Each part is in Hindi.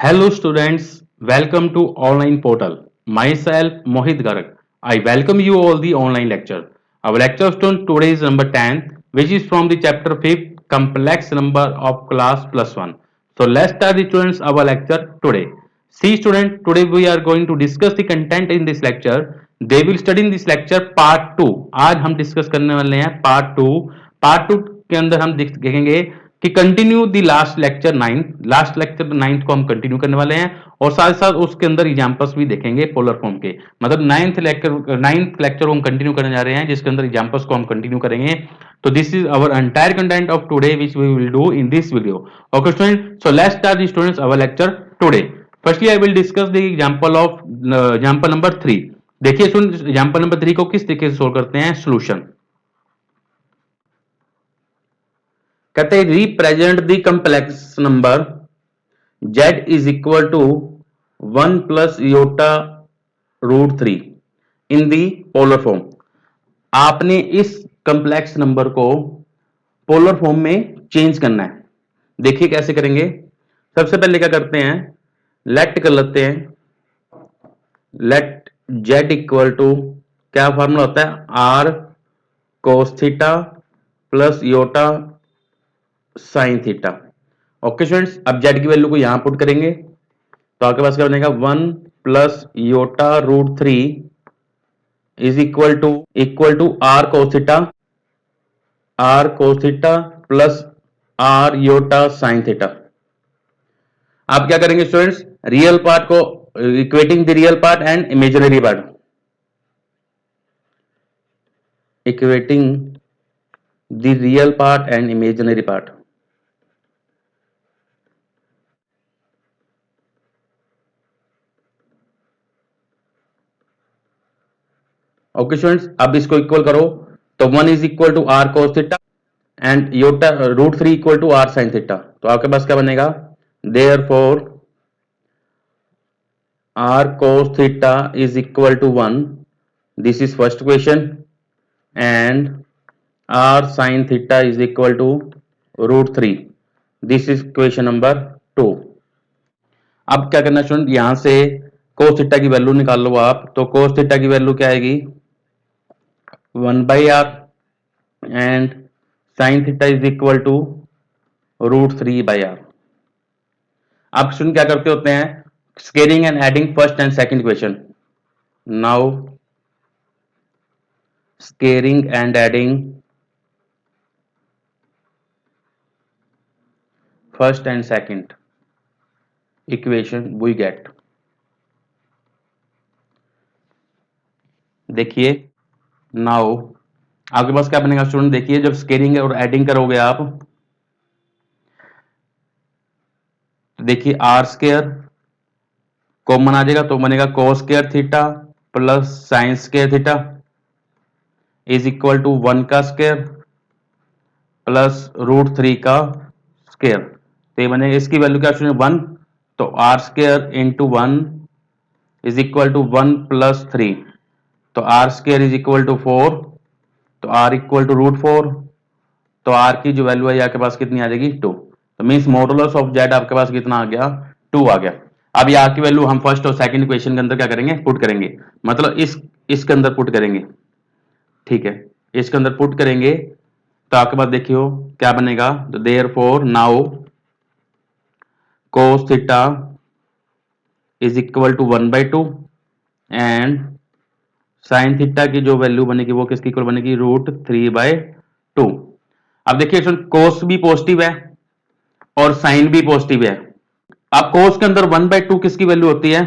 Hello students, welcome to online portal. Myself Mohit Garg. I welcome you all the online lecture. Our lecture stone today is number 10 which is from the chapter 5 complex number of class plus 1. So let's start the students our lecture today. See student, today we are going to discuss the content in this lecture. They will study in this lecture part 2. आज हम डिस्कस करने वाले हैं पार्ट 2. पार्ट 2 के अंदर हम देखेंगे कि कंटिन्यू दी लास्ट लेक्चर नाइन्थ को हम कंटिन्यू करने वाले हैं और साथ साथ उसके अंदर एग्जांपल्स भी देखेंगे पोलर फॉर्म के। मतलब नाइन्थ लेक्चर को हम कंटिन्यू करने जा रहे हैं जिसके अंदर एग्जांपल्स को हम कंटिन्यू करेंगे। तो this is our entire content of today which we will do in this video. Okay student, so let's start the students our lecture today. Firstly I will discuss the example number 3। देखिए स्टूडेंट, एग्जांपल नंबर 3 को किस तरीके से सोल्व करते हैं। सोल्यूशन कहते हैं represent the complex number z is equal to 1 plus iota root 3 in the polar form. आपने इस कम्प्लेक्स नंबर को पोलर फॉर्म में चेंज करना है। देखिए कैसे करेंगे। सबसे पहले क्या करते हैं, लेट कर लेते हैं, लेट z इक्वल टू क्या फॉर्मूला होता है, r cos theta plus iota sine theta. Okay students, अब z की वैल्यू को यहां पुट करेंगे तो आपके पास क्या बनेगा, 1 plus iota root 3 is equal to r cos theta plus r iota sine theta. आप क्या करेंगे स्टूडेंट्स, रियल पार्ट को equating the real part and imaginary part, equating the real part and imaginary part. Okay students, अब इसको इक्वल करो तो 1 is equal to r cos theta and iota root 3 equal to r sine theta. तो आपके पास क्या बनेगा, therefore are cos theta is equal to 1, this is first equation, and r sine theta is equal to root 3, this is equation number 2। अब क्या करना स्टूडेंट, यहां से कोस थीटा की वैल्यू निकाल लो आप। तो कोस थीटा की वैल्यू क्या आएगी, 1 by r and sine theta is equal to root 3 by r. आप स्टूडेंट क्या करते होते हैं, scaling and adding first and second equation. Now scaling and adding first and second equation we get. देखिए नाउ आपके पास क्या बनेगा स्टूडेंट, देखिए जब स्केलिंग और एडिंग करोगे आप तो देखिए आर स्क्वायर कॉमन आ जाएगा तो बनेगा cos square theta plus sine square theta is equal to 1 का स्क्वायर प्लस रूट 3 का स्क्वायर। तो ये बनेगा, इसकी वैल्यू क्या स्टूडेंट 1, तो r square into 1 is equal to 1 plus 3, तो r square is equal to 4, तो आर इक्वल टू रूट 4, तो आर की जो वैल्यू है आपके पास कितनी आ जाएगी 2। तो मींस मॉडुलस ऑफ जेड आपके पास कितना आ गया, 2 आ गया। अब यहाँ की वैल्यू हम फर्स्ट और सेकंड इक्वेशन के अंदर क्या करेंगे, पुट करेंगे, मतलब इसके अंदर पुट करेंगे। ठीक है, इसके अंदर पुट करेंगे तो आपके पास देखियो क्या बनेगा, तो therefore now cos theta is equal to 1/2 and sine theta की जो वैल्यू बनेगी वो किसकी इक्वल बनेगी, रूट 3/2। अब देखिए कोस भी पॉजिटिव है और साइन भी पॉजिटिव है। अब कोस के अंदर 1/2 किसकी वैल्यू होती है,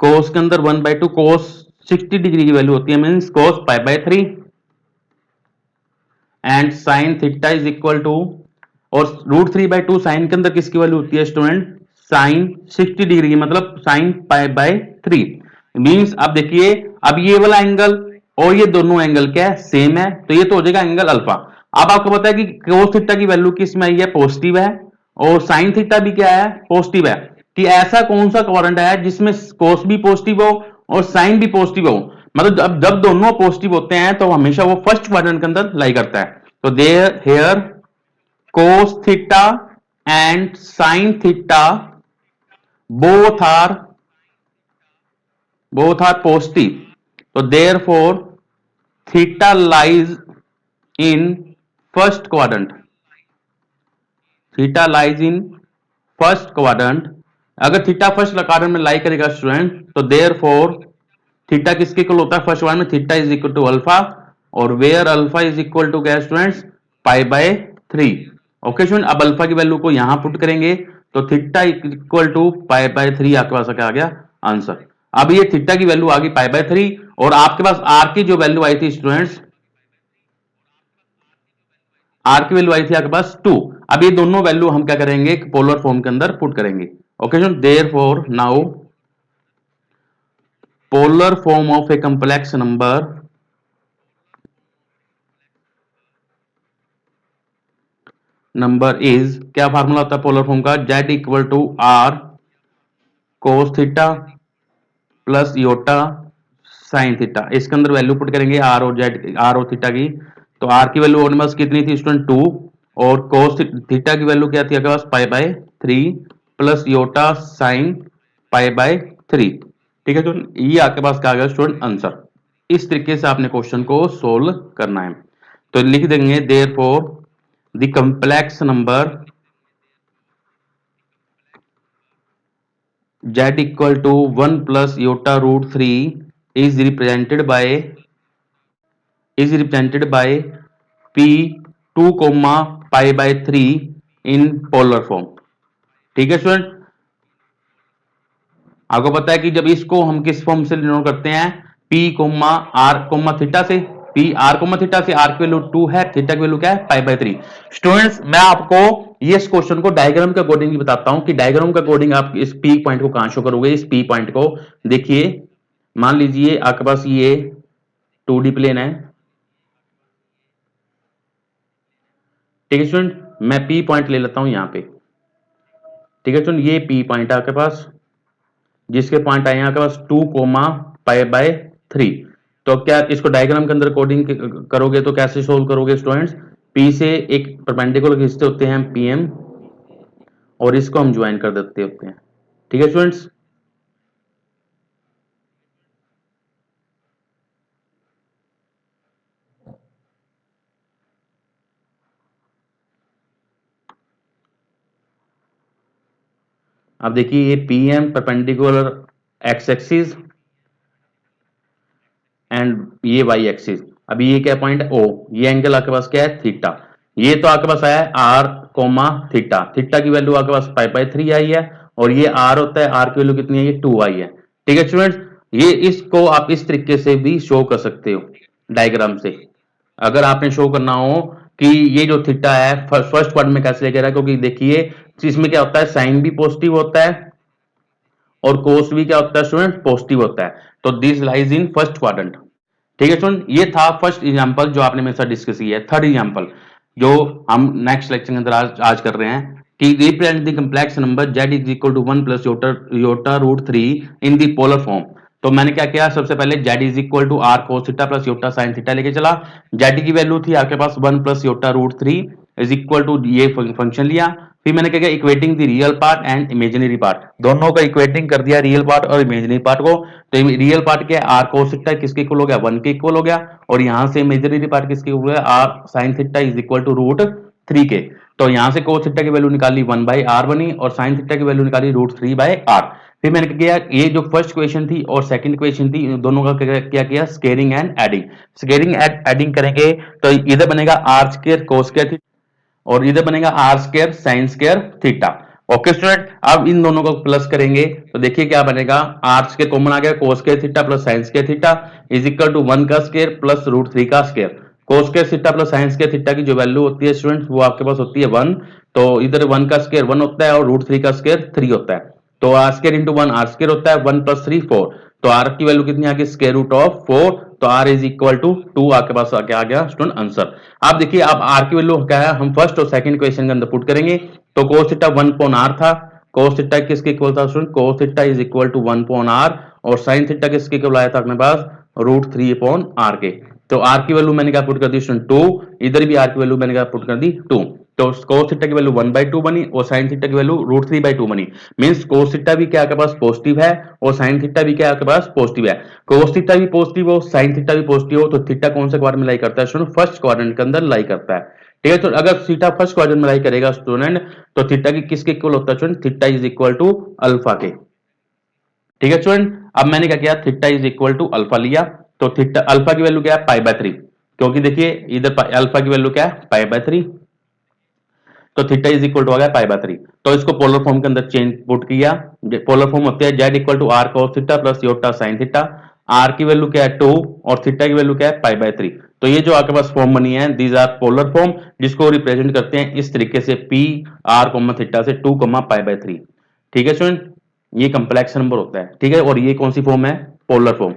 कोस के अंदर 1/2 कोस 60 डिग्री की वैल्यू होती है, means cos π/3 and sine theta is equal to, और रूट 3/2 साइन के अंदर किसकी वैल्यू होती है स्टूडेंट, साइन 60 डिग्री की, मतलब साइन π/3 मींस। अब देखिए अब ये वाला एंगल और ये दोनों एंगल क्या है, सेम है, तो ये तो हो जाएगा एंगल अल्फा। अब आपको पता है कि कोस थीटा की वैल्यू किस में आई है, पॉजिटिव है, और साइन थीटा भी क्या है, पॉजिटिव है। कि ऐसा कौन सा क्वाड्रेंट है जिसमें कोस भी पॉजिटिव हो और साइन भी पॉजिटिव हो, मतलब जब दोनों पॉजिटिव होते हैं तो हमेशा वो फर्स्ट क्वाड्रेंट के अंदर लाई करता है। तो there here cos theta and sin theta both are positive, so therefore theta lies in first quadrant. Theta lies in first quadrant. अगर थीटा फर्स्ट क्वाड्रेंट में लाई करेगा स्टूडेंट, तो देयर फोर थीटा किसके इक्वल होता है फर्स्ट क्वाड्रेंट में? Theta is equal to alpha, और where alpha is equal to क्या students? Pi by 3। Okay student, अब अल्फा की वैल्यू को यहां पुट करेंगे तो theta equal to pi by 3 आपके पास क्या आ गया आंसर। अब ये थीटा की वैल्यू आ गई पाई बाय 3, और आपके पास आर की जो वैल्यू आई थी स्टूडेंट्स, आर की वैल्यू आई थी आपके पास 2। अब ये दोनों वैल्यू हम क्या करेंगे? पोलर फॉर्म के अंदर पुट करेंगे। Okay student, therefore now polar form of a complex number is, क्या फार्मूला होता है पोलर फॉर्म का? z equal to r cos theta plus iota sine theta. इसके अंदर वैल्यू पुट करेंगे आर और जेड, आर और थीटा की। तो आर की वैल्यू ऑलमोस्ट कितनी थी स्टूडेंट? 2, और कोस थीटा की वैल्यू क्या थी आपके पास? Pi by 3 plus iota sine pi by 3। ठीक है स्टूडेंट, ये आपके पास क्या आ गया स्टूडेंट आंसर। इस तरीके से आपने क्वेश्चन को सोल्व करना है। तो लिख देंगे therefore the complex number z equal to 1 plus iota root 3 is represented by p 2 comma pi by 3 in polar form. ठीक है स्टूडेंट, आपको पता है कि जब इसको हम किस फॉर्म से डिनोट करते हैं? p comma r comma theta से। p r कोमा थीटा से, r की वैल्यू 2 है, थीटा की वैल्यू क्या है? पाई बाय 3। स्टूडेंट्स, मैं आपको ये इस क्वेश्चन को डायग्राम के अकॉर्डिंग बताता हूं कि डायग्राम के अकॉर्डिंग आप इस p पॉइंट को कहां शो करोगे। इस p पॉइंट को देखिए, मान लीजिए आपके पास ये 2D प्लेन है। ठीक है स्टूडेंट, मैं P पॉइंट ले लेता हूं यहां पे। ठीक है स्टूडेंट, ये P पॉइंट है आपके पास, जिसके पॉइंट आए आपके पास 2 कोमा पाई बाय 3। तो क्या इसको डायग्राम के अंदर कोडिंग करोगे तो कैसे सोल्व करोगे स्टूडेंट्स? P से एक परपेंडिकुलर खींचते होते हैं PM, और इसको हम ज्वाइन कर देते होते हैं। ठीक है स्टूडेंट्स, अब देखिए ये PM perpendicular x axis and ये वाई एक्सिस। अभी ये क्या पॉइंट है? O, ये एंगल आपके पास क्या है? थीटा। ये तो आपके पास आया है R कोमा थीटा, थीटा की वैल्यू आपके पास पाई बाय 3 आई है, और ये R होता है, R की वैल्यू कितनी है? ये 2 आई है। ठीक है स्टूडेंट्स, ये इसको आप इस तरीके से भी शो कर सकते हो डायग्राम से। अगर आपने शो करना हो कि ये जो थीटा है फर्स्ट क्वाड्रेंट में कैसे लेके रहा है, क्योंकि देखिए इसमें क्या होता है? साइन भी पॉजिटिव होता है और कोस भी क्या होता है स्टूडेंट? पॉजिटिव होता है। तो this lies in first quadrant. ठीक है स्टूडेंट, ये था फर्स्ट एग्जांपल जो आपने मेरे साथ डिस्कस किया है। थर्ड एग्जांपल जो हम नेक्स्ट लेक्चर के अंदर आज कर रहे हैं कि represent the complex number z is equal to 1 plus iota root 3 in the polar form. तो मैंने क्या किया? सबसे पहले z is equal to r cos theta plus iota sine theta लेके चला। z की वैल्यू थी आपके पास 1 plus iota root 3 is equal to ये फंक्शन लिया। फिर मैंने क्या किया? Equating the real part and imaginary part, दोनों का इक्वेटिंग कर दिया, रियल पार्ट और इमेजिनरी पार्ट को। तो रियल पार्ट क्या है? आर कोस थीटा किसके इक्वल हो गया? 1 के इक्वल हो गया, और यहां से इमेजिनरी पार्ट किसके इक्वल हो गया? R sine theta is equal to root 3 के। तो यहां से कोस थीटा की वैल्यू निकाली 1 बाई आर बनी, और साइन थीटा की वैल्यू निकाली रूट 3 बाई आर। फिर मैंने क्या किया? ये जो फर्स्ट क्वेश्चन थी और सेकंड क्वेश्चन थी, दोनों का क्या किया? Squaring and adding. Squaring and adding करेंगे तो इधर बनेगा r square cos square theta, और इधर बनेगा r square sine square theta. Okay student, अब इन दोनों को प्लस करेंगे तो देखिए क्या बनेगा? आर स्क्वायर कॉमन आ गया, cos square theta plus sine square theta is equal to 1 का स्क्वायर प्लस रूट 3 का square. Cos square theta plus sine square theta की जो वैल्यू होती है स्टूडेंट वो आपके पास होती है 1। तो इधर 1 का स्क्वायर 1 होता है और रूट 3 का स्क्वायर 3 होता है। तो r square into 1 r square होता है, 1 प्लस 3 4। तो आर की वैल्यू कितनी आ गई? Square root of 4। तो आर इज इक्वल टू 2 आपके पास क्या आ गया स्टूडेंट आंसर। आप देखिए अब आर की वैल्यू क्या है, हम फर्स्ट और सेकंड क्वेश्चन के अंदर पुट करेंगे। तो कोस थीटा 1 अपॉन आर था, कोस थीटा किसके इक्वल था student? Cos theta is equal to 1 upon r, और साइन थीटा किसके इक्वल आया था अपने पास? रूट 3 अपॉन आर के। तो आर की वैल्यू मैंने क्या पुट कर दी स्टूडेंट? 2। इधर भी आर की वैल्यू मैंने क्या पुट कर दी? 2। तो cos थीटा की वैल्यू 1/2 बनी और sin थीटा की वैल्यू √3/2 बनी। मींस cos थीटा भी क्या आपके पास पॉजिटिव है और sin थीटा भी क्या आपके पास पॉजिटिव है। cos थीटा भी पॉजिटिव हो, sin थीटा भी पॉजिटिव हो, तो थीटा कौन से क्वाड्रेंट में लाई करता है स्टूडेंट? फर्स्ट क्वाड्रेंट के अंदर लाई करता है। ठीक है, तो अगर थीटा फर्स्ट क्वाड्रेंट में लाई करेगा स्टूडेंट, तो थीटा की किसके इक्वल होता है student? Theta is equal to alpha के। ठीक है स्टूडेंट, अब मैंने क्या किया, theta is equal to alpha लिया, तो थीटा अल्फा की वैल्यू क्या है? π/3, क्योंकि देखिए इधर अल्फा की वैल्यू क्या है? π/3, तो थीटा इज इक्वल टू आ गया π/3। तो इसको पोलर फॉर्म के अंदर चेंज पुट किया। पोलर फॉर्म होती है z equal to r cos theta plus iota sin theta. R की वैल्यू क्या है? 2 और थीटा की वैल्यू क्या है? π/3। तो ये जो आपके पास फॉर्म बनी है, दीज आर पोलर फॉर्म, जिसको रिप्रेजेंट करते हैं इस तरीके से p r थीटा से 2 π/3। ठीक है स्टूडेंट, ये कंप्लेक्स नंबर होता है। ठीक है, और ये कौन सी फॉर्म है? Polar form.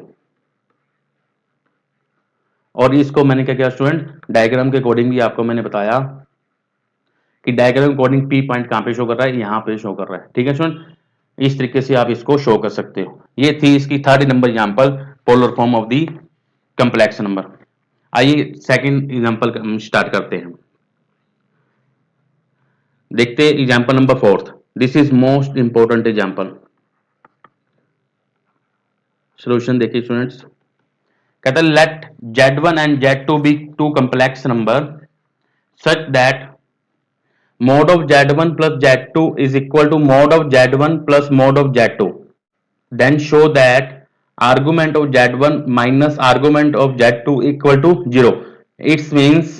और इसको मैंने क्या किया स्टूडेंट, डायग्राम के अकॉर्डिंग भी आपको मैंने बताया कि डायग्राम अकॉर्डिंग पी पॉइंट कहां पे शो कर रहा है? यहां पे शो कर रहा है। ठीक है स्टूडेंट, इस तरीके से आप इसको शो कर सकते हो। ये थी इसकी third number example, polar form of the complex number. आइए सेकंड एग्जांपल स्टार्ट करते हैं। देखते हैं example number fourth. This is most important example. Solution देखिए स्टूडेंट्स, कहता है let z1 and z2 be two complex number such that mod of z1 plus z2 is equal to mod of z1 plus mod of z2. Then show that argument of z1 minus argument of z2 equal to 0. It means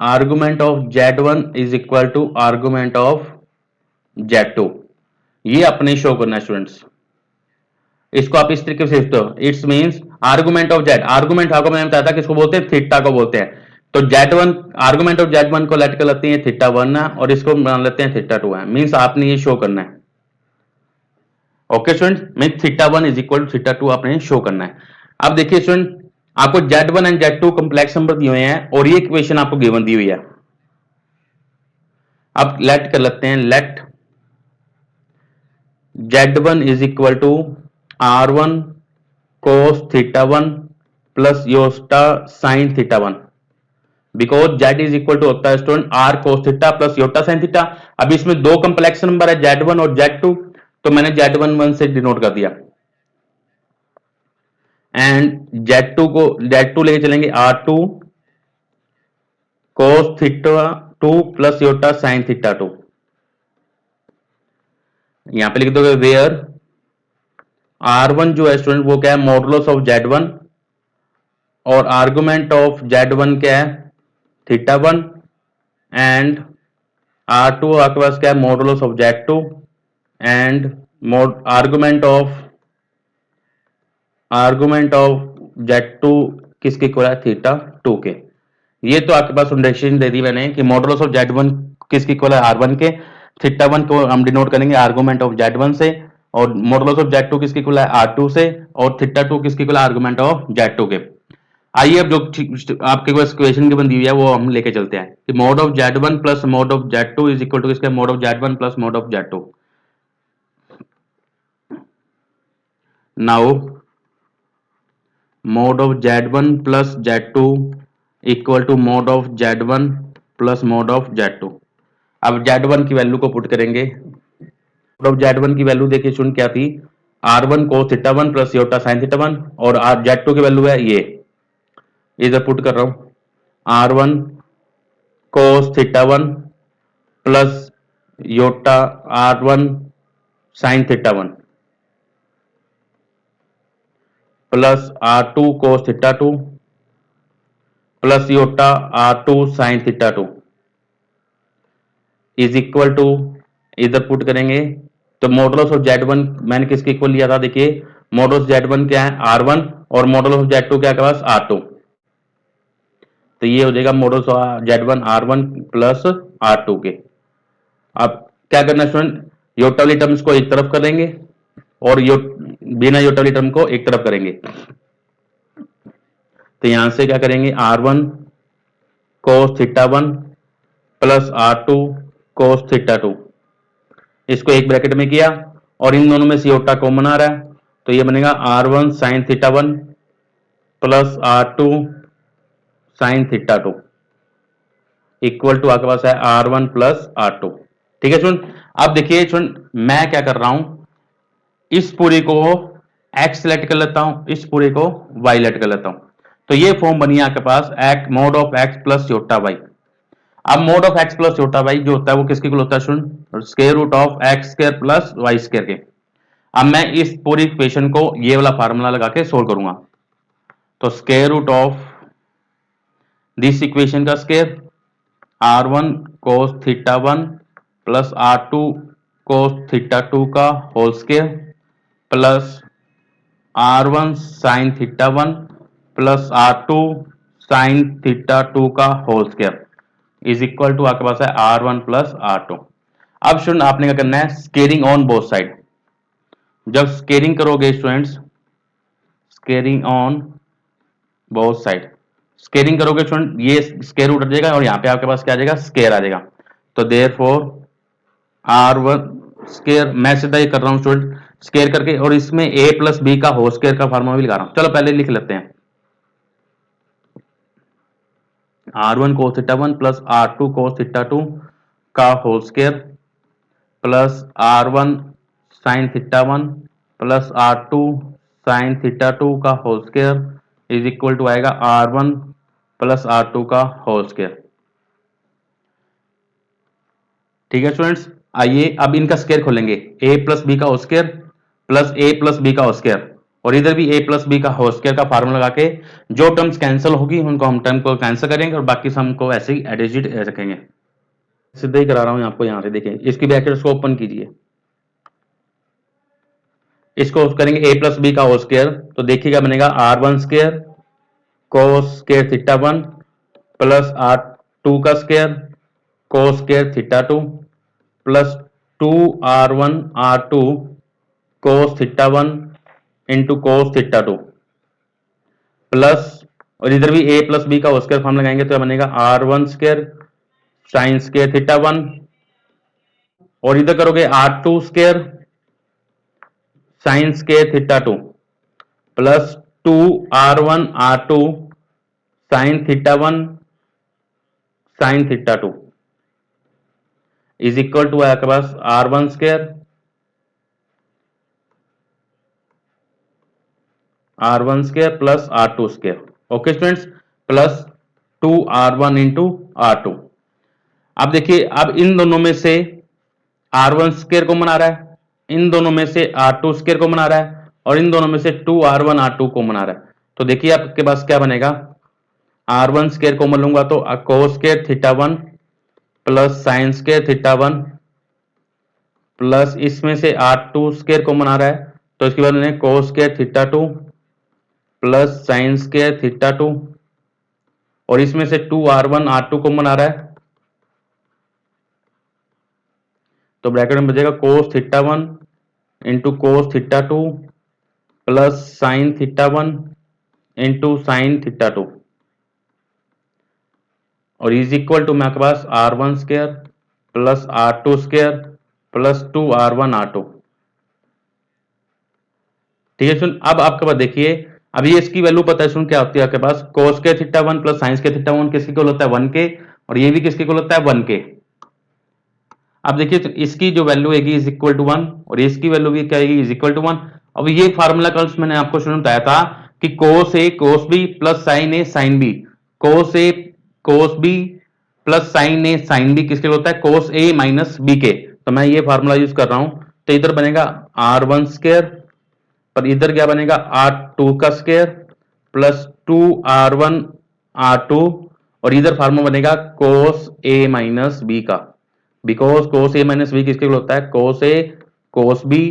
argument of z1 is equal to argument of z2. ये अपने शो करना है स्टूडेंट्स। इसको आप इस तरीके से लिखते हो, it's means argument of Z. Argument आपको मैंने बताया था किसको बोलते हैं? थीटा को बोलते हैं। तो z1 आर्गुमेंट ऑफ z1 को लेट कर लेते हैं थीटा 1 है और इसको मान लेते हैं थीटा 2 है। मींस आपने ये शो करना है। Okay student, means theta 1 is equal to theta 2 आपने शो करना है। अब देखिए स्टूडेंट, आपको z1 and z2 complex number दिए हुए हैं और ये इक्वेशन आपको गिवन दी हुई है। अब लेट कर लेते हैं, let z1 is equal to r1 cos theta 1 plus iota sin theta 1, because z is equal to होता है student r cos theta plus iota sin theta. अब इसमें दो कंप्लेक्स नंबर है z1 और z2, तो मैंने z1 से डिनोट कर दिया एंड z2 लेके चलेंगे r2 cos theta 2 plus iota sin theta 2। यहां पे लिख दोगे वेयर r1 जो है स्टूडेंट वो क्या है? मॉडुलस ऑफ z1 और आर्गुमेंट ऑफ z1 क्या है? थीटा 1 एंड r2 आपके पास क्या है? Modulus of z2 and argument of z2 किसके इक्वल है? थीटा 2 के। ये तो आपके पास फाउंडेशन दे दी मैंने कि मॉडुलस ऑफ z1 किसके इक्वल है? r1 के। थीटा 1 को हम डिनोट करेंगे आर्गुमेंट ऑफ z1 से और मॉडुलस ऑफ z2 किसके इक्वल है? r2 से और थीटा 2 किसके इक्वल है? आर्गुमेंट ऑफ z2 के। आइए अब जो आपके पास इक्वेशन की बनी हुई है वो हम लेके चलते हैं कि mod of z1 plus mod of z2 is equal to किसका? Mod of z1 plus mod of z2। Now mod of z1 plus z2 equal to mod of z1 plus mod of z2। अब z1 की वैल्यू को पुट करेंगे। मोड ऑफ z1 की वैल्यू देखिए सुन क्या थी? r1 cos theta 1 plus iota sin theta 1 और z2 की वैल्यू है ये, इधर पुट कर रहा हूं r1 cos theta 1 plus iota r1 sin theta 1 plus r2 cos theta 2 plus iota r2 sin theta 2 is equal to, इधर पुट करेंगे तो मॉडुलस ऑफ z1 मैंने किसके इक्वल लिया था? देखिए मॉडुलस z1 क्या है? r1 और मॉडुलस ऑफ z2 क्या है पास? r2। तो ये हो जाएगा modulus of z1 r1 plus r2 के। अब क्या करना स्टूडेंट? योटा वाली टर्म्स को एक तरफ करेंगे और बिना योटा वाली टर्म को एक तरफ करेंगे। तो यहां से क्या करेंगे? r1 cos theta 1 plus r2 cos theta 2, इसको एक ब्रैकेट में किया और इन दोनों में से योटा कॉमन आ रहा है तो ये बनेगा r1 sin theta 1 plus r2 sin theta 2। Equal to आपके पास है R1 प्लस R2। ठीक है स्टूडेंट, अब देखिए स्टूडेंट मैं क्या कर रहा हूं, इस पूरी को x सेलेक्ट कर लेता हूं, इस पूरी को y सेलेक्ट कर लेता हूं, तो ये फॉर्म बनी आपके पास एक मोड ऑफ x प्लस छोटा y। अब मोड ऑफ x प्लस छोटा y जो होता है वो किसके इक्वल होता है student, square root of x square plus y square के। अब मैं इस पूरी इक्वेशन को ये वाला फार्मूला लगा के सोल्व करूंगा, तो square root of this equation का square r1 cos theta 1 plus r2 cos theta 2 का whole square plus r1 sin theta 1 plus r2 sin theta 2 का whole square is equal to आपके पास है r1 प्लस r2। अब स्टूडेंट आपने क्या करना है, स्केयरिंग ऑन बोथ साइड। जब स्केयरिंग करोगे students, squaring on both side, squaring करोगे स्टूडेंट ये स्केयर उठ जाएगा और यहाँ पे आपके पास क्या आ जाएगा, स्केयर आ जाएगा। तो देयरफॉर r1 स्केयर, मैं सीधा ये कर रहा हूँ स्टूडेंट स्केयर करके, और इसमें a प्लस बी का होल स्केयर का फार्मूला भी लगा रहा हूँ। चलो पहले लिख लेते हैं, r1 cos theta 1 plus r2 cos theta 2 का whole square plus r1 sin theta 1 plus r2 sin theta 2 का whole square is equal to आएगा r1 प्लस r2 का होल स्केयर। ठीक है स्टूडेंट्स, आइए अब इनका स्केयर खोलेंगे, a प्लस बी का whole square plus a plus B का होल स्केयर, और इधर भी a प्लस बी का होल स्केयर का फार्मूला लगा के जो टर्म्स कैंसिल होगी उनको हम टर्म को कैंसिल करेंगे और बाकी सम को ऐसे ही एज इट इज रखेंगे। सीधा ही करा रहा हूं आपको, यहां से देखें, इसकी ब्रैकेट्स को ओपन कीजिए, इसको करेंगे a प्लस बी का होल स्केयर, तो देखिएगा बनेगा r1 square cos square theta 1 plus r2 का square cos square theta 2 plus 2r1 r2 cos theta 1 into cos theta 2 plus, और इधर भी a प्लस बी का होल स्केयर फॉर्म लगाएंगे तो बनेगा r1 square sine square theta 1, और इधर करोगे r2 square sine square theta 2 plus 2r1 r2 sine theta 1 sine theta 2 is equal to है आपके पास r1 square plus r2 square. Okay students, plus 2r1 into r2। अब देखिए, अब इन दोनों में से r1 स्केयर कॉमन आ रहा है, इन दोनों में से r2 स्केयर कॉमन आ रहा है, और इन दोनों में से 2r1 r2 कॉमन आ रहा है। तो देखिए आपके पास क्या बनेगा, r1 स्केयर कॉमन लूंगा तो cos square theta 1 plus sign square theta 1 plus इसमें से r2 स्केयर कॉमन आ रहा है तो इसके बाद cos square theta 2 plus sign square theta 2, और इसमें से 2r1 r2 कॉमन आ रहा है तो ब्रैकेट में बचेगा कोस theta 1 into cos theta 2 plus sign theta 1 into sine theta 2, और इज इक्वल टू में आपके पास r1 square plus r2 square plus 2r1 r2। ठीक है सुन, अब आपके पास देखिए, अभी इसकी वैल्यू पता है सुन क्या होती है आपके पास, कोस के थीटा 1 प्लस साइंस के थीटा 1 किसके इक्वल होता है 1 के, और ये भी किसके इक्वल होता है 1 के। अब देखिए तो इसकी जो वैल्यू आएगी इज इक्वल टू 1, और इसकी वैल्यू भी क्या आएगी इज इक्वल टू 1। अब ये फार्मूला कल मैंने आपको शुरू में बताया था कि कोस ए कोस बी प्लस साइन ए साइन बी, कोस ए कोस बी प्लस साइन ए साइन बी किसके होता है कोस ए माइनस बी के। तो मैं ये फार्मूला यूज कर रहा हूं, तो इधर बनेगा r1 स्केयर, पर इधर क्या बनेगा r2 का स्केयर प्लस 2r1 r2, और इधर फार्मूला बनेगा कोस ए माइनस बी का, because cos a minus b किसके होता है कोस ए कोस बी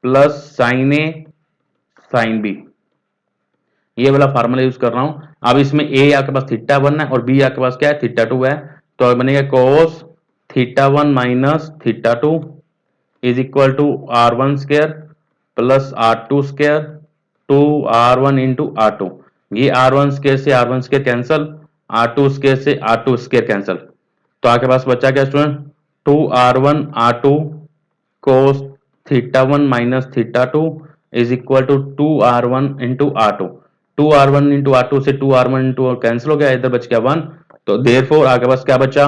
प्लस साइन ए साइन बी। ये वाला फार्मूला यूज कर रहा हूं। अब इसमें a आपके पास थीटा 1 है और b आपके पास क्या है थीटा 2 है, तो बनेगा cos theta 1 minus theta 2 is equal to r1 square plus r2 square 2r1 into r2। ये r1 स्केयर से r1 square cancel, r2 square से r2 स्केयर कैंसल, तो आपके पास बचा क्या student 2r1 r2 cos theta 1 minus theta 2 is equal to 2r1 into r2। 2r1 into r2 से 2r1 इंटू कैंसिल हो गया, इधर बच गया 1, तो देयरफॉर आपके पास क्या बचा,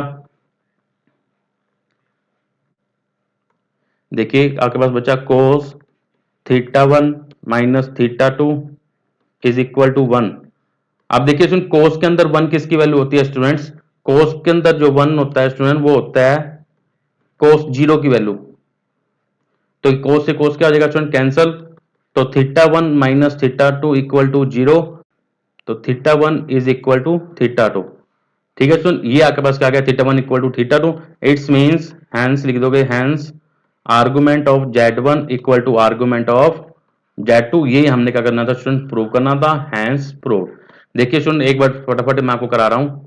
देखिए आपके पास बचा cos theta one minus theta two is equal to one. अब देखिए स्टूडेंट कोस के अंदर वन किसकी वैल्यू होती है स्टूडेंट्स, कोस के अंदर जो वन होता है स्टूडेंट वो होता है कोस जीरो की वैल्यू। तो कोस से कोस क्या हो जाएगा स्टूडेंट, कैंसल। तो theta one minus theta two equal to zero, तो theta one is equal to theta two. ठीक है स्टूडेंट, ये आपके पास क्या गया, theta one equal to theta two. It's means hence लिख दोगे, hence argument of Z one equal to argument of Z two. ये हमने क्या करना था स्टूडेंट, प्रूव करना था, हैंस प्रूव। देखिए स्टूडेंट एक बार फटाफट मैं आपको करा रहा हूं।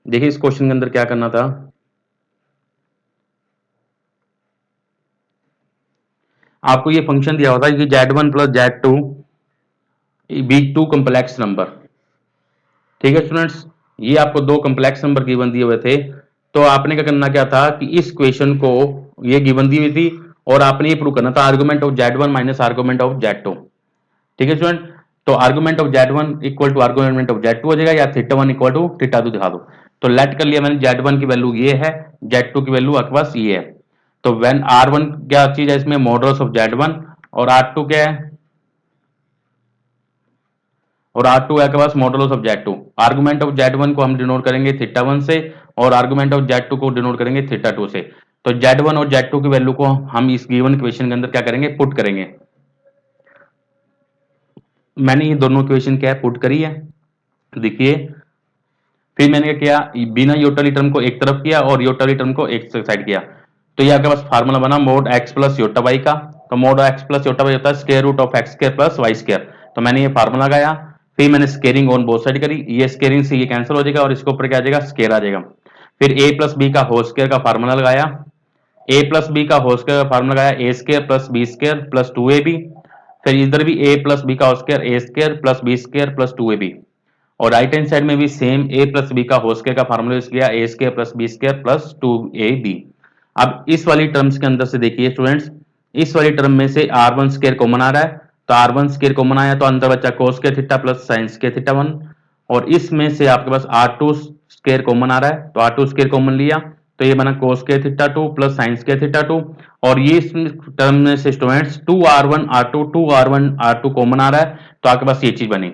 देखिए इस क्वेश्चन के अंदर क्या करना था, आपको ये फंक्शन दिया होता है कि z one plus z two be two complex number. ठीक है स्टूडेंट्स, ये आपको दो कम्प्लेक्स नंबर गिवन दिए हुए थे। तो आपने क्या करना क्या था कि इस क्वेश्चन को, ये गिवन दी हुई थी और आपने ये प्रूव करना था argument of Z one minus argument of Z two. ठीक है स्टूडेंट, तो argument of Z one equal to argument of Z two हो जाएगा, या theta one equal to theta two दिखा दो। तो लेट कर लिया मैंने, जेड वन की वैल्यू ये है, जेड टू की वैल्यू आपके पास ये है। तो व्हेन आर वन क्या चीज है इसमें, मॉडुलस ऑफ जेड वन, और आर टू क्या है, और आर टू है आपके पास modulus of Z two. Argument of Z one को हम डिनोट करेंगे थीटा वन से, और आर्गुमेंट ऑफ जेड टू को डिनोट करेंगे थीटा टू से। तो जेड वन और जेड टू की वैल्यू को हम इस गिवन इक्वेशन के अंदर क्या करेंगे, पुट करेंगे। मैंने ये दोनों इक्वेशन क्या है, पुट करी है। देखिए फिर मैंने क्या किया, बिना योटली टर्म को एक तरफ किया और योटली टर्म को एक साइड किया। तो ये आपके पास फार्मूला बना mod x plus iota y का। तो mod x plus iota y होता है square root of x square plus Y square. तो मैंने ये फार्मूला लगाया, फिर मैंने स्केयरिंग ऑन बोथ साइड करी, ये स्केयरिंग से ये कैंसिल हो जाएगा और इसके ऊपर क्या आ जाएगा, स्केयर आ जाएगा। फिर ए प्लस बी का होल स्क्वायर का फार्मूला लगाया, ए प्लस बी का होल स्क्वायर का फार्मूला लगाया, A square plus B square plus two A B. फिर इधर भी ए प्लस बी का whole square, A square plus B square plus two A B. और राइट हैंड साइड में भी सेम ए प्लस बी का होल स्क्वायर का फार्मूला यूज किया, A square plus B square plus two A b. अब इस वाली टर्म्स के अंदर से देखिए स्टूडेंट्स, इस वाली टर्म में से आर वन स्क्वायर कॉमन आ रहा है, तो आर वन स्क्वायर कॉमन आया तो अंदर बचा कोस square theta plus sine square theta one. और इसमें से आपके पास आर टू स्क्वायर कॉमन आ रहा है, तो आर टू स्क्वायर कॉमन लिया तो ये बना cos square theta two plus sine square theta two. और ये इस टर्म में से students two R one R two common आ रहा है, तो आपके पास ये चीज बनी।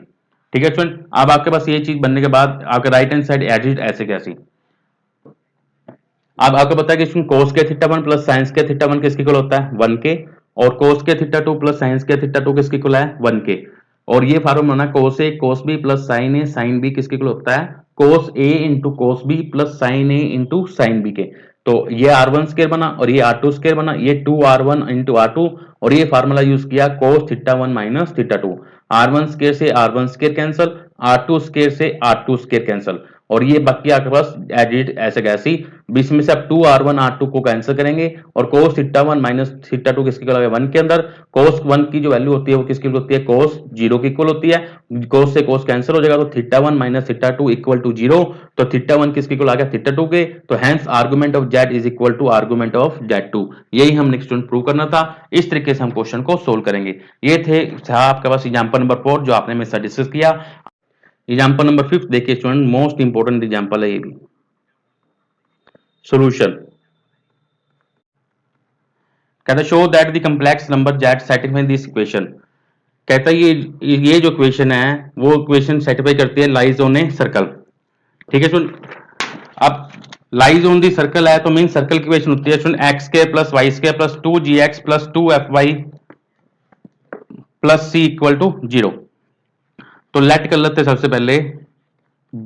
ठीक है स्टूडेंट, अब आपके पास ये चीज बनने के बाद आपके right hand side as it ऐसे कैसी। अब आपको पता है कि इसमें कोस के थीटा वन प्लस साइंस के थीटा वन किसके इक्वल होता है, वन के। और कोस के थीटा टू प्लस साइंस के थीटा टू किसके इक्वल है, वन के। और ये फार्मूला बना कोस ए कोस बी प्लस साइन ए साइन बी किसके इक्वल होता है, cos A into cos B plus sine A into sine B के। तो ये आर वन स्केयर बना और ये आर टू स्केयर बना, ये two R one into R two, और ये फार्मूला यूज किया cos theta one minus theta two. R one square से R one square cancel, R two square से आर टू स्केयर कैंसल, और ये बाकी आपके पास एडिट ऐसे कैसी, बीच में से आप two R one R two को कैंसिल करेंगे और cos theta one minus theta two किसके इक्वल है, वन के अंदर। कोस वन की जो वैल्यू होती है वो किसकी इक्वल होती है, कोस जीरो की इक्वल होती है। कोस से कोस कैंसिल हो जाएगा तो theta one minus theta two equal to zero. तो थीटा वन किसके इक्वल आ गया, थीटा टू के। तो hence argument of Z is equal to argument of Z two. यही हम नेक्स्ट प्रूव करना था। इस तरीके से हम क्वेश्चन को सोल्व करेंगे। ये था आपके पास एग्जाम्पल नंबर 4 जो आपने मेरे साथ डिस्कस किया। एग्जाम्पल नंबर 5 देखिए स्टूडेंट, मोस्ट इंपोर्टेंट एग्जाम्पल है ये भी। सॉल्यूशन कहता है show that the complex number Z satisfy this equation. कहता है ये जो इक्वेशन है वो इक्वेशन सेटिस्फाई करती है लाइज ऑन ए सर्कल। ठीक है स्टूडेंट, अब लाइज ऑन दी सर्कल है तो मीन सर्कल की इक्वेशन होती है student X square plus Y square plus two G X plus two F Y plus C equal to zero. तो लेट कर लेते हैं सबसे पहले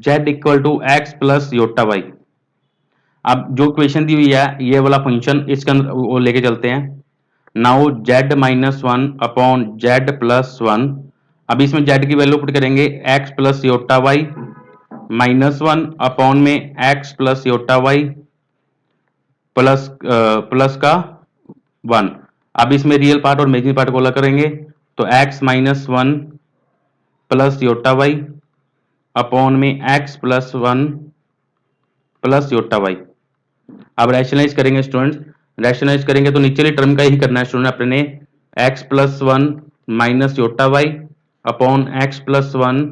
z equal to X plus iota Y. अब जो इक्वेशन दी हुई है ये वाला फंक्शन इसके अंदर वो लेके चलते हैं। Now z minus one upon Z plus one. अब इसमें z की वैल्यू पुट करेंगे x plus iota Y minus one upon में x plus iota Y plus का वन। अब इसमें रियल पार्ट और इमेजिनरी पार्ट को अलग करेंगे तो x minus one plus iota Y upon में x plus one plus iota Y. अब रैशनलाइज करेंगे स्टूडेंट्स, रैशनलाइज करेंगे तो नीचे वाली टर्म का ही करना है स्टूडेंट अपने। x plus one minus iota Y upon x plus one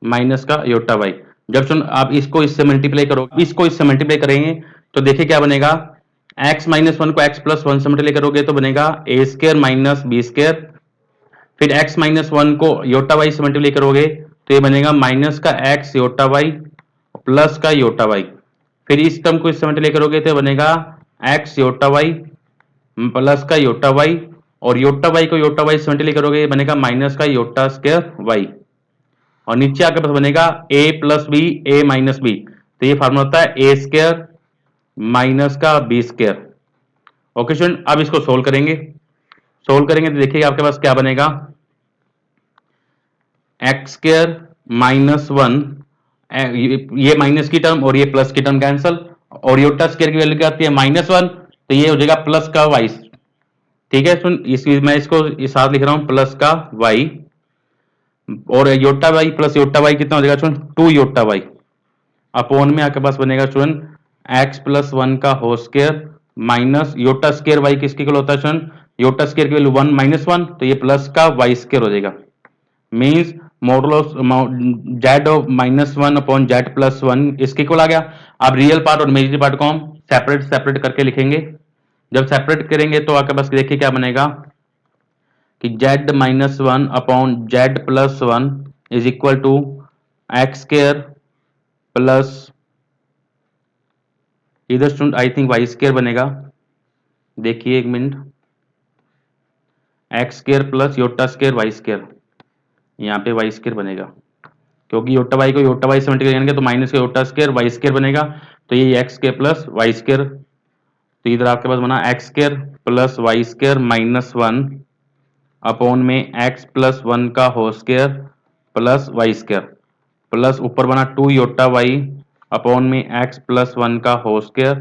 minus का योटा वाई। जब सुन आप इसको इससे मल्टीप्लाई करोगे, इसको इससे मल्टीप्लाई करेंगे तो देखिए क्या बनेगा, x माइनस वन को x प्लस वन से मल्टीप्लाई करोगे तो बनेगा ए स्क्र माइनस बी स्क्र। फिर x माइनस वन को योटा वाई से मल्टीप्लाई करोगे तो ये बनेगा माइनस का x योटा वाई प्लस का योटा वाई। फिर इस टर्म को इससे मल्टीप्लाई करोगे तो बनेगा x योटा वाई प्लस का योटा वाई, और योटा वाई को योटा वाई से मल्टीप्लाई करोगे बनेगा माइनस का योटा स्क्वायर वाई, और नीचे आपके पास बनेगा a plus B A minus B. तो ये फार्मूला होता है ए स्क्वायर माइनस का बी स्क्वायर। ओके स्टूडेंट, अब इसको सोल्व करेंगे। सोल्व करेंगे तो देखिए आपके पास क्या बनेगा, एक्स स्क्वायर माइनस वन, ये माइनस की टर्म और ये प्लस की टर्म कैंसल, और योटा स्क्वायर की वैल्यू क्या आती है माइनस वन, तो ये हो जाएगा प्लस का वाई। ठीक है सुन, मैं इसको इस साथ लिख रहा हूं प्लस का वाई, और iota Y plus iota Y कितना हो जाएगा student, two iota Y upon में आपके पास बनेगा स्टूडेंट एक्स प्लस वन का whole square minus iota square Y किसके इक्वल होता है स्टूडेंट, योटा स्क्वायर की वैल्यू वन माइनस वन, तो ये प्लस का वाई स्क्वायर हो जाएगा। Means modulo Z of minus one upon Z plus one इसके इक्वल आ गया। अब रियल पार्ट और इमेजिनरी पार्ट को हम सेपरेट सेपरेट करके लिखेंगे। जब सेपरेट करेंगे तो आपके पास देखिए क्या बनेगा कि Z minus one upon Z plus one is equal to X square plus, इधर student I think Y square बनेगा, देखिए एक minute, X square plus iota square Y square, यहाँ पे वाई स्क्वायर बनेगा क्योंकि योटा वाई को योटा वाई से मल्टीप्लाई करेंगे तो माइनस का योटा स्क्वायर वाई स्क्वायर बनेगा, तो ये X square plus Y square, तो इधर आपके पास बना X square plus Y square minus one upon में एक्स प्लस वन का whole square plus Y square, plus ऊपर बना टू योटा वाई अपॉन में एक्स प्लस वन का whole square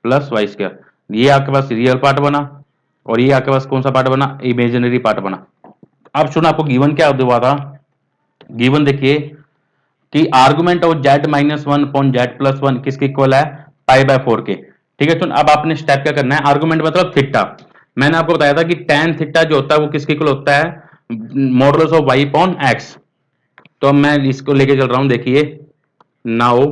plus Y square. ये आपके पास रियल पार्ट बना, और ये आपके पास कौन सा पार्ट बना, इमेजिनरी पार्ट बना। अब सुनो आपको गिवन क्या हुआ था, गिवन देखिए कि argument of Z minus one upon Z plus one किसके इक्वल है, पाई बाय फोर के। ठीक है, तो अब आपने स्टेप क्या करना है, आर्गुमेंट मतलब थीटा। मैंने आपको बताया था कि tan थीटा जो होता है वो किसके इक्वल होता है, modulus of y upon x। तो मैं इसको लेके चल रहा हूं, देखिए नाउ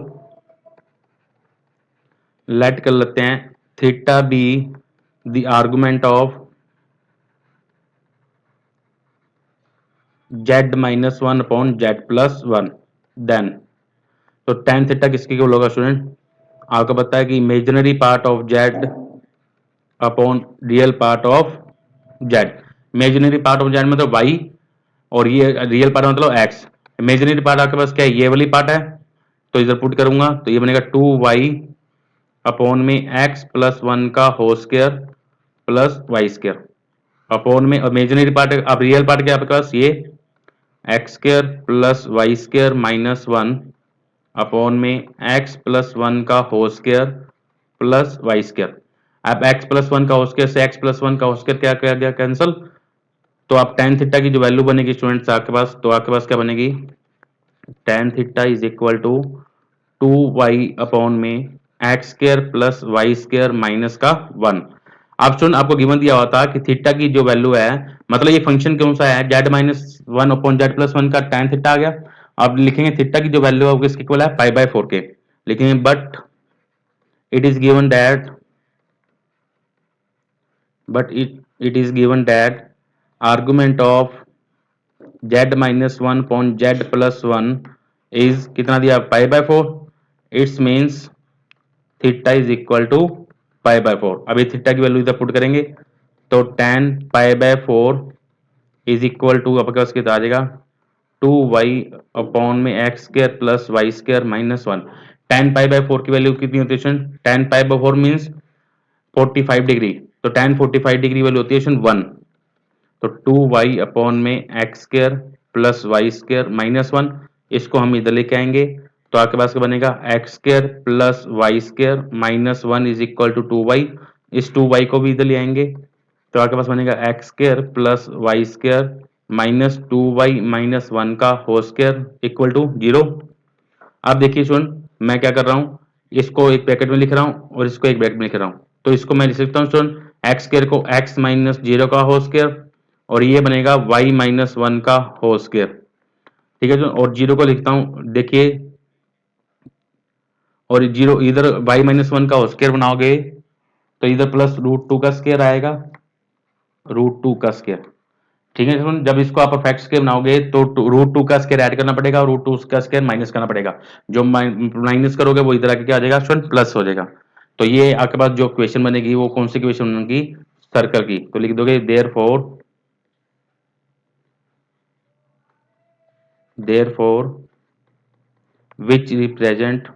लेट कर लेते हैं theta be the argument of z minus one upon Z plus one, then तो tan थीटा किसके इक्वल होगा स्टूडेंट, आपको पता है कि imaginary part of z upon real part of z। Imaginary part of z मतलब y, और ये रियल पार्ट मतलब x। इमेजिनरी पार्ट आपके पास क्या है, ये वाली पार्ट है, तो इधर पुट करूंगा तो ये बनेगा टू वाई अपॉन में x प्लस वन का whole square plus Y square upon में इमेजिनरी पार्ट, अब रियल पार्ट क्या आपके पास, ये X square plus Y square minus one upon में x प्लस वन का whole square plus Y square. अब x प्लस वन का होल स्क्वायर से x प्लस वन का होल स्क्वायर क्या क्या गया कैंसिल, तो आप tan थीटा की जो वैल्यू बनेगी स्टूडेंट्स आपके पास, तो आपके पास क्या बनेगी, tan theta is equal to two Y upon में X square plus Y square minus का वन। अब स्टूडेंट आपको गिवन दिया हुआ था कि थीटा की जो वैल्यू है, मतलब ये फंक्शन कौन सा है, Z minus one upon Z plus one का tan थीटा आ गया। अब लिखेंगे थीटा की जो वैल्यू है वो किसके इक्वल है, पाई बाय फोर के लिखेंगे, but it is given that it is given that argument of z minus 1 upon z plus 1 is कितना दिया, pi by four. It's means theta is equal to pi by four. अभी थीटा की वैल्यू इधर पुट करेंगे तो tan pi by four is equal to आपके पास कितना आ जाएगा, टू वाई अपॉन में X square plus Y square minus one. tan pi by four की वैल्यू कितनी होती है, tan pi by four means 45 degree, तो tan 45 डिग्री वैल्यू होती है वन, तो टू वाई अपॉन में X square plus Y square minus one, इसको हम इधर लेके आएंगे तो आपके पास क्या बनेगा, X square plus Y square minus one is equal to two Y. इस टू वाई को भी इधर ले आएंगे तो आपके पास बनेगा X square plus Y square minus two Y minus one का whole square equal to zero. अब देखिए सुन, मैं क्या कर रहा हूँ, इसको एक ब्रैकेट में लिख रहा हूँ और इसको एक ब्रैकेट में लिख रहा हूँ, तो इसको मैं लिख सकता हूँ सुन, एक्स स्क्वायर को एक्स माइनस जीरो का होल स्क्वायर, और ये बनेगा वाई माइनस वन का होल स्क्वायर। ठीक है, और जीरो को लिखता हूं, देखिए, और जीरो इधर y-1 का स्क्वायर बनाओगे तो इधर प्लस √2 का स्क्वायर आएगा, √2 का स्क्वायर। ठीक है, जब इसको आप परफेक्ट स्क्वायर बनाओगे तो √2 का स्क्वायर ऐड करना पड़ेगा और √2 का स्क्वायर माइनस करना पड़ेगा। जो माइनस करोगे वो इधर आके क्या आ जाएगा स्टूडेंट, प्लस हो जाएगा। तो ये आपके पास जो क्वेश्चन बनेगी वो कौन सी क्वेश्चन बनेगी, सर्कल की। तो लिख दोगे therefore which represent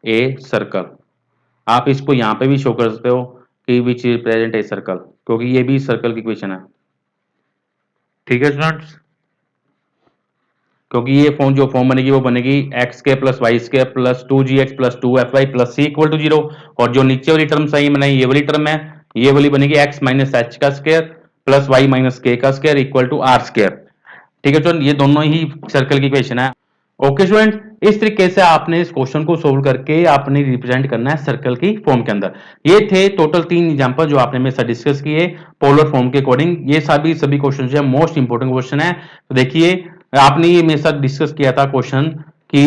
a circle. आप इसको यहां पे भी शो कर सकते हो कि विच रिप्रेजेंट ए सर्कल, क्योंकि ये भी सर्कल की क्वेश्चन है। ठीक है स्टूडेंट्स, क्योंकि ये जो फॉर्म बनेगी वो बनेगी एक्स के plus Y square plus 2gx plus 2fy plus c equal to 0। और जो नीचे वाली टर्म सही बनाई ये वाली टर्म है, ये वाली बनेगी x माइनस एच का square plus y minus K का square equal to R square. ठीक है स्टूडेंट, ये दोनों ही सर्कल की क्वेश्चन है। ओके स्टूडेंट, इस तरीके से आपने इस क्वेश्चन को सोल्व करके आपने रिप्रेजेंट करना है सर्कल की फॉर्म के अंदर। ये थे टोटल 3 एग्जांपल जो आपने मेरे साथ डिस्कस किए पोलर फॉर्म के अकॉर्डिंग। ये सभी क्वेश्चन जो है मोस्ट इंपोर्टेंट क्वेश्चन है। तो देखिए, आपने ये मेरे साथ डिस्कस किया था क्वेश्चन कि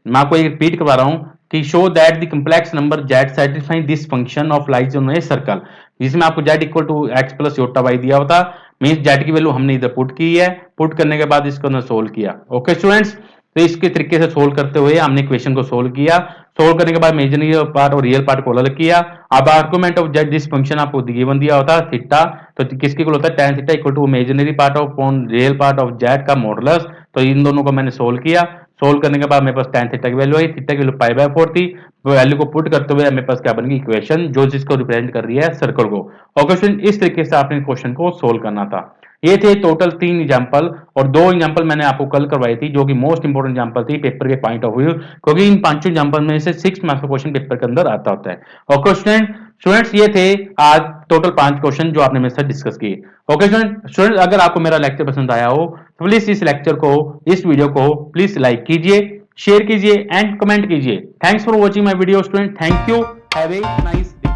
मैं आपको एक रिपीट करवा रहा हूं कि show that the complex number z satisfying this function of lies on a circle, जिसमें आपको z equal to X plus iota Y दिया होता, मींस z की वैल्यू हमने इधर पुट की है, पुट करने के बाद इसको हमने सोल्व किया। ओके स्टूडेंट्स, तो इसके तरीके से सोल्व करते हुए हमने क्वेश्चन को सोल्व किया। सोल्व करने के बाद इमेजिनरी पार्ट और रियल पार्ट को अलग किया। अब argument of Z this function आपको गिवन दिया होता है थीटा, तो किसके इक्वल होता है tan theta equal to imaginary part of real part of Z का मॉडुलस। तो इन दोनों को मैंने सोल्व किया। सोल्व करने के बाद मेरे पास tan थीटा की वैल्यू आई, थीटा की वैल्यू π/4 थी। वैल्यू को पुट करते हुए मेरे पास क्या बनेगी इक्वेशन जो जिसको रिप्रेजेंट कर रही है सर्कल को। और क्वेश्चन इस तरीके से आपने क्वेश्चन को सोल्व करना था। ये थे टोटल 3 एग्जांपल, और 2 एग्जांपल मैंने आपको कल करवाई थी जो कि मोस्ट इंपोर्टेंट एग्जांपल थी पेपर के पॉइंट ऑफ व्यू, क्योंकि इन पांचों एग्जांपल में से 6 मार्क्स का क्वेश्चन पेपर के अंदर आता होता है। और क्वेश्चन स्टूडेंट्स ये थे आज टोटल 5 क्वेश्चन जो आपने मेरे साथ डिस्कस किए। ओके स्टूडेंट, अगर आपको मेरा लेक्चर पसंद आया हो तो प्लीज इस लेक्चर को, इस वीडियो को प्लीज लाइक कीजिए, शेयर कीजिए एंड कमेंट कीजिए। Thanks for watching my video student, thank you, have a nice day.